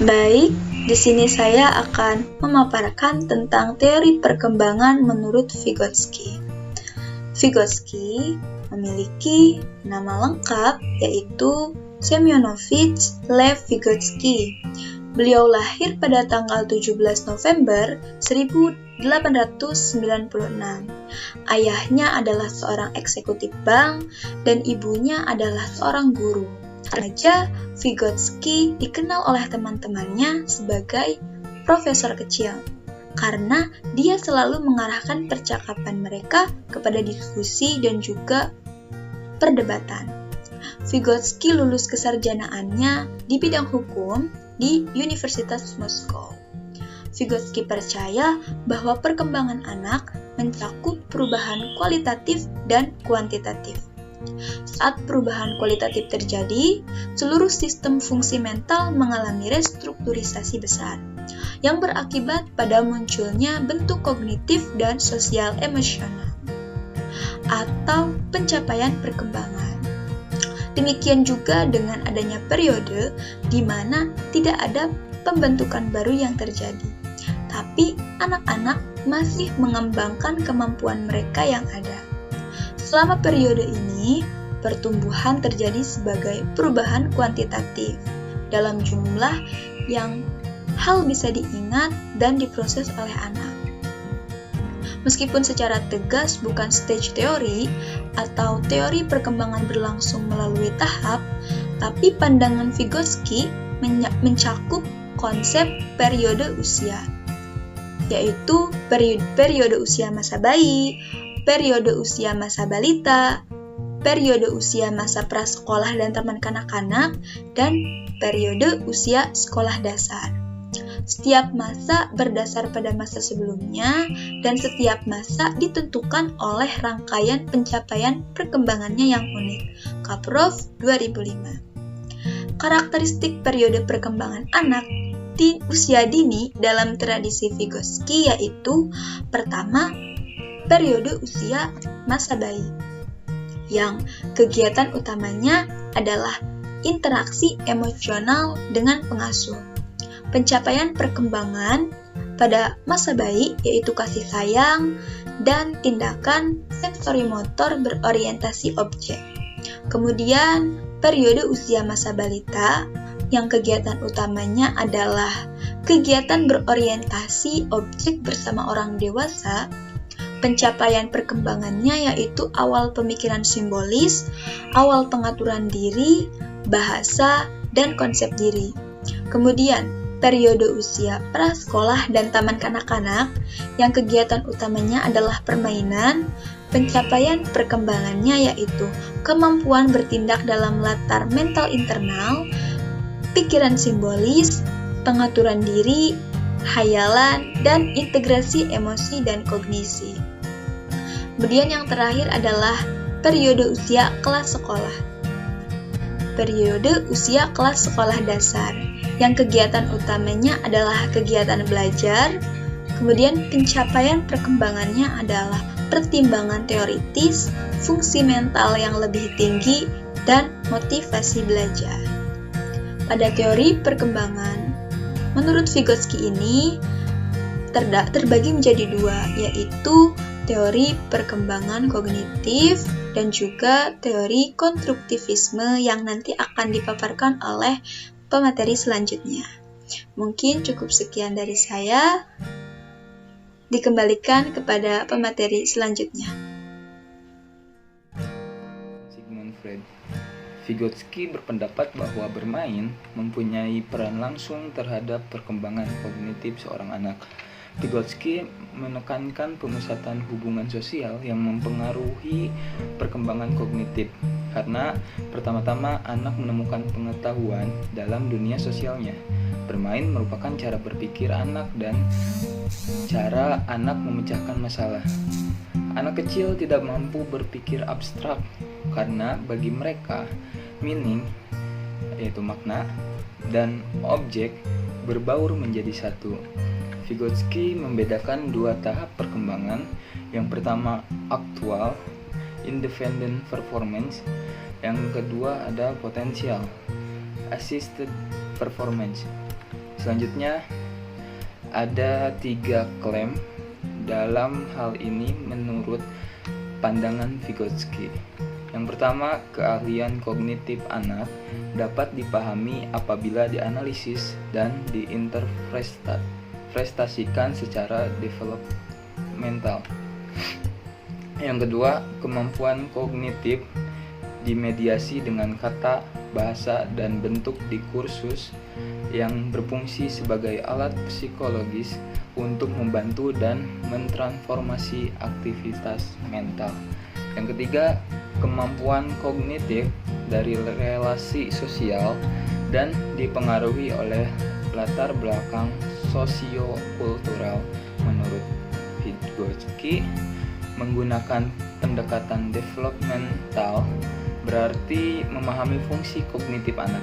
Baik, di sini saya akan memaparkan tentang teori perkembangan menurut Vygotsky. Vygotsky memiliki nama lengkap yaitu Semyonovich Lev Vygotsky. Beliau lahir pada tanggal 17 November 1896. Ayahnya adalah seorang eksekutif bank dan ibunya adalah seorang guru. Raja Vygotsky dikenal oleh teman-temannya sebagai profesor kecil karena dia selalu mengarahkan percakapan mereka kepada diskusi dan juga perdebatan. Vygotsky lulus kesarjanaannya di bidang hukum di Universitas Moskow. Vygotsky percaya bahwa perkembangan anak mencakup perubahan kualitatif dan kuantitatif. Saat perubahan kualitatif terjadi, seluruh sistem fungsi mental mengalami restrukturisasi besar, yang berakibat pada munculnya bentuk kognitif dan sosial emosional, atau pencapaian perkembangan. Demikian juga dengan adanya periode di mana tidak ada pembentukan baru yang terjadi, tapi anak-anak masih mengembangkan kemampuan mereka yang ada. Selama periode ini, pertumbuhan terjadi sebagai perubahan kuantitatif dalam jumlah yang hal bisa diingat dan diproses oleh anak. Meskipun secara tegas bukan stage teori atau teori perkembangan berlangsung melalui tahap, tapi pandangan Vygotsky mencakup konsep periode usia, yaitu periode usia masa bayi, periode usia masa balita, periode usia masa prasekolah dan taman kanak-kanak, dan periode usia sekolah dasar. Setiap masa berdasar pada masa sebelumnya, dan setiap masa ditentukan oleh rangkaian pencapaian perkembangannya yang unik. Kaprov 2005. Karakteristik periode perkembangan anak di usia dini dalam tradisi Vygotsky yaitu pertama, periode usia masa bayi, yang kegiatan utamanya adalah interaksi emosional dengan pengasuh. Pencapaian perkembangan pada masa bayi yaitu kasih sayang dan tindakan sensorimotor berorientasi objek. Kemudian, periode usia masa balita, yang kegiatan utamanya adalah kegiatan berorientasi objek bersama orang dewasa. Pencapaian perkembangannya yaitu awal pemikiran simbolis, awal pengaturan diri, bahasa, dan konsep diri. Kemudian, periode usia prasekolah dan taman kanak-kanak, yang kegiatan utamanya adalah permainan. Pencapaian perkembangannya yaitu kemampuan bertindak dalam latar mental internal, pikiran simbolis, pengaturan diri, hayalan, dan integrasi emosi dan kognisi. Kemudian yang terakhir adalah periode usia kelas sekolah. Periode usia kelas sekolah dasar, yang kegiatan utamanya adalah kegiatan belajar. Kemudian pencapaian perkembangannya adalah pertimbangan teoritis, fungsi mental yang lebih tinggi, dan motivasi belajar. Pada teori perkembangan, menurut Vygotsky ini terbagi menjadi dua, yaitu teori perkembangan kognitif dan juga teori konstruktivisme yang nanti akan dipaparkan oleh pemateri selanjutnya. Mungkin cukup sekian dari saya. Dikembalikan kepada pemateri selanjutnya. Sigmund Freud. Vygotsky berpendapat bahwa bermain mempunyai peran langsung terhadap perkembangan kognitif seorang anak. Vygotsky menekankan pemusatan hubungan sosial yang mempengaruhi perkembangan kognitif, karena pertama-tama anak menemukan pengetahuan dalam dunia sosialnya. Bermain merupakan cara berpikir anak dan cara anak memecahkan masalah. Anak kecil tidak mampu berpikir abstrak karena bagi mereka meaning, yaitu makna, dan objek berbaur menjadi satu. Vygotsky membedakan dua tahap perkembangan. Yang pertama aktual, independent performance. Yang kedua ada potensial, assisted performance. Selanjutnya ada 3 klaim dalam hal ini menurut pandangan Vygotsky. Yang pertama, keahlian kognitif anak dapat dipahami apabila dianalisis dan diinterpretasikan secara developmental. Yang kedua, kemampuan kognitif dimediasi dengan kata, bahasa, dan bentuk diskursus yang berfungsi sebagai alat psikologis untuk membantu dan mentransformasi aktivitas mental. Yang ketiga, kemampuan kognitif dari relasi sosial dan dipengaruhi oleh latar belakang sosiokultural. Menurut Vygotsky, menggunakan pendekatan developmental berarti memahami fungsi kognitif anak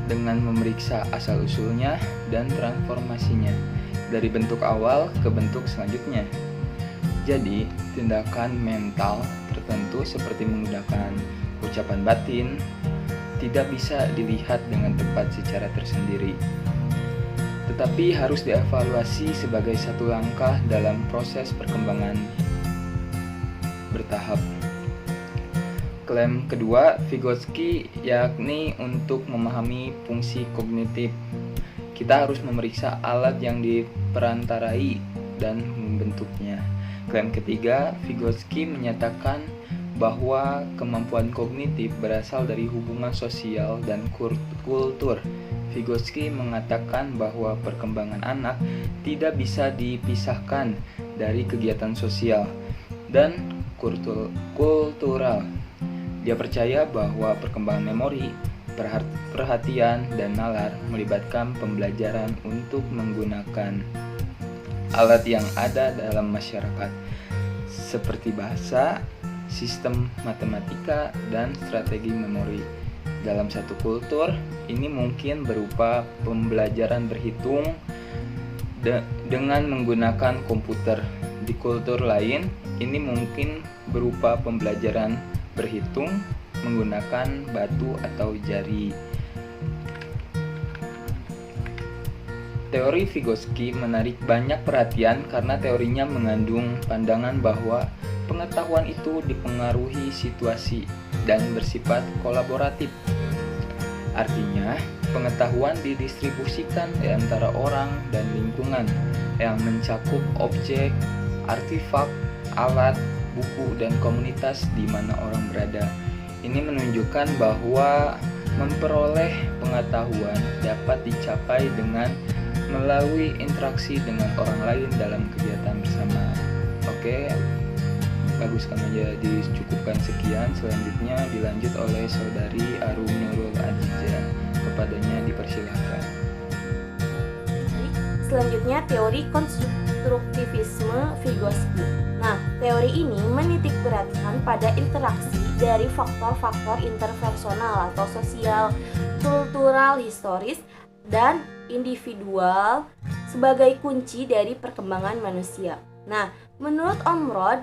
dengan memeriksa asal-usulnya dan transformasinya dari bentuk awal ke bentuk selanjutnya. Jadi, tindakan mental tertentu seperti menggunakan ucapan batin tidak bisa dilihat dengan tepat secara tersendiri, tetapi harus dievaluasi sebagai satu langkah dalam proses perkembangan bertahap. Klaim kedua Vygotsky yakni untuk memahami fungsi kognitif, kita harus memeriksa alat yang diperantarai dan membentuknya. Klaim ketiga, Vygotsky menyatakan bahwa kemampuan kognitif berasal dari hubungan sosial dan kultur. Vygotsky mengatakan bahwa perkembangan anak tidak bisa dipisahkan dari kegiatan sosial dan kultural. Dia percaya bahwa perkembangan memori, perhatian, dan nalar melibatkan pembelajaran untuk menggunakan alat yang ada dalam masyarakat seperti bahasa, sistem matematika, dan strategi memori. Dalam satu kultur, ini mungkin berupa pembelajaran berhitung dengan menggunakan komputer. Di kultur lain, ini mungkin berupa pembelajaran berhitung menggunakan batu atau jari. Teori Vygotsky menarik banyak perhatian karena teorinya mengandung pandangan bahwa pengetahuan itu dipengaruhi situasi dan bersifat kolaboratif. Artinya, pengetahuan didistribusikan di antara orang dan lingkungan yang mencakup objek, artefak, alat, buku, dan komunitas di mana orang berada. Ini menunjukkan bahwa memperoleh pengetahuan dapat dicapai dengan melalui interaksi dengan orang lain dalam kegiatan bersama. Oke, bagus, kan aja dicukupkan sekian. Selanjutnya dilanjut oleh saudari Arum Nurul Aziza. Kepadanya dipersilahkan. Selanjutnya teori konstruktivisme Vygotsky. Nah, teori ini menitik beratkan pada interaksi dari faktor-faktor interpersonal atau sosial, kultural, historis, dan individual sebagai kunci dari perkembangan manusia. Nah, menurut Ormrod,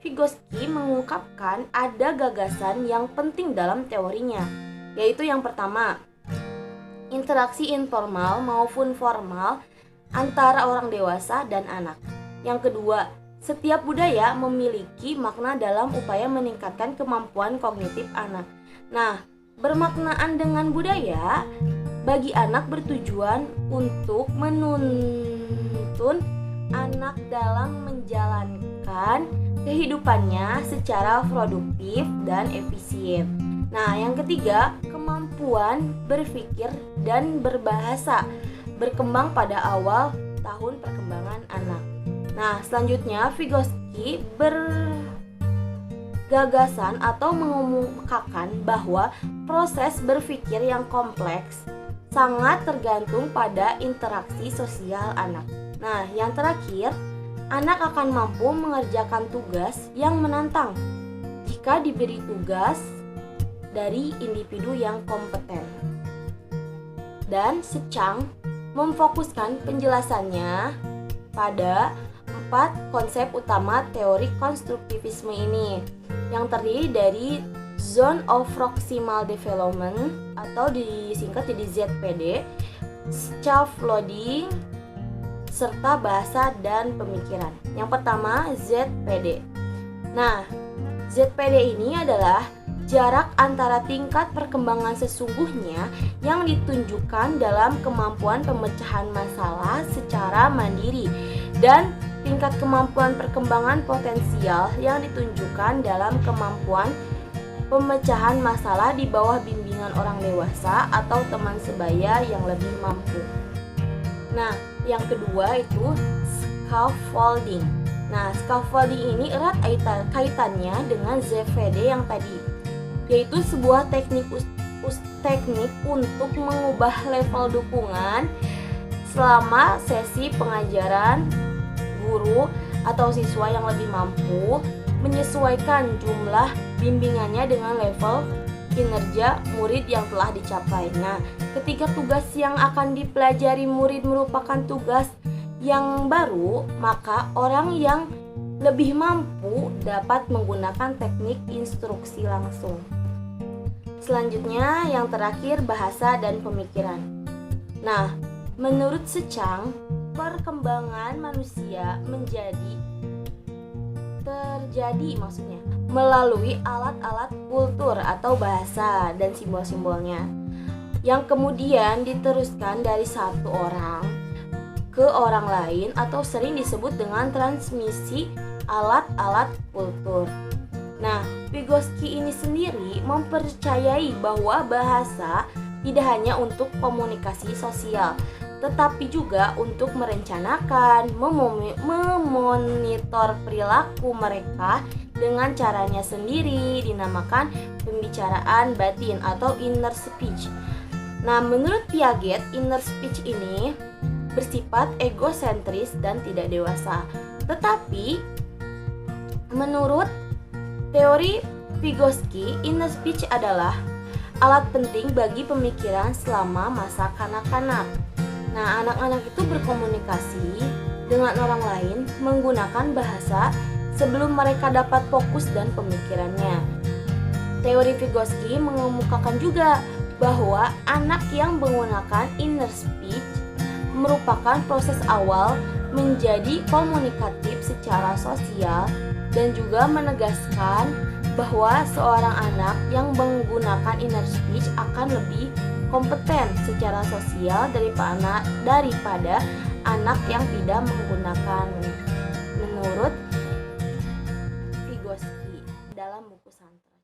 Vygotsky mengungkapkan ada gagasan yang penting dalam teorinya, yaitu yang pertama, interaksi informal maupun formal antara orang dewasa dan anak. Yang kedua, setiap budaya memiliki makna dalam upaya meningkatkan kemampuan kognitif anak. Nah, bermaknaan dengan budaya bagi anak bertujuan untuk menuntun anak dalam menjalankan kehidupannya secara produktif dan efisien. Nah, yang ketiga, kemampuan berpikir dan berbahasa berkembang pada awal tahun perkembangan anak. Nah, selanjutnya Vygotsky bergagasan atau mengemukakan bahwa proses berpikir yang kompleks sangat tergantung pada interaksi sosial anak. Nah, yang terakhir, anak akan mampu mengerjakan tugas yang menantang jika diberi tugas dari individu yang kompeten. Dan Secang memfokuskan penjelasannya pada 4 konsep utama teori konstruktivisme ini yang terdiri dari Zone of Proximal Development atau disingkat jadi ZPD, scaffolding, serta bahasa dan pemikiran. Yang pertama, ZPD. Nah, ZPD ini adalah jarak antara tingkat perkembangan sesungguhnya yang ditunjukkan dalam kemampuan pemecahan masalah secara mandiri dan tingkat kemampuan perkembangan potensial yang ditunjukkan dalam kemampuan pemecahan masalah di bawah bimbingan orang dewasa atau teman sebaya yang lebih mampu. Nah, yang kedua itu scaffolding. Nah, scaffolding ini erat kaitannya dengan ZPD yang tadi, yaitu sebuah teknik untuk mengubah level dukungan selama sesi pengajaran guru atau siswa yang lebih mampu menyesuaikan jumlah bimbingannya dengan level kinerja murid yang telah dicapai. Nah, ketika tugas yang akan dipelajari murid merupakan tugas yang baru, maka orang yang lebih mampu dapat menggunakan teknik instruksi langsung. Selanjutnya, yang terakhir, bahasa dan pemikiran. Nah, menurut Secang, perkembangan manusia terjadi melalui alat-alat kultur atau bahasa dan simbol-simbolnya yang kemudian diteruskan dari satu orang ke orang lain atau sering disebut dengan transmisi alat-alat kultur. Nah, Vygotsky ini sendiri mempercayai bahwa bahasa tidak hanya untuk komunikasi sosial, tetapi juga untuk merencanakan, memonitor perilaku mereka dengan caranya sendiri, dinamakan pembicaraan batin atau inner speech. Nah, menurut Piaget, inner speech ini bersifat egosentris dan tidak dewasa. Tetapi, menurut teori Vygotsky, inner speech adalah alat penting bagi pemikiran selama masa kanak-kanak. Nah, anak-anak itu berkomunikasi dengan orang lain menggunakan bahasa sebelum mereka dapat fokus dan pemikirannya. Teori Vygotsky mengemukakan juga bahwa anak yang menggunakan inner speech merupakan proses awal menjadi komunikatif secara sosial dan juga menegaskan bahwa seorang anak yang menggunakan inner speech akan lebih kompeten secara sosial daripada anak yang tidak menggunakan, menurut Vygotsky dalam buku Santra.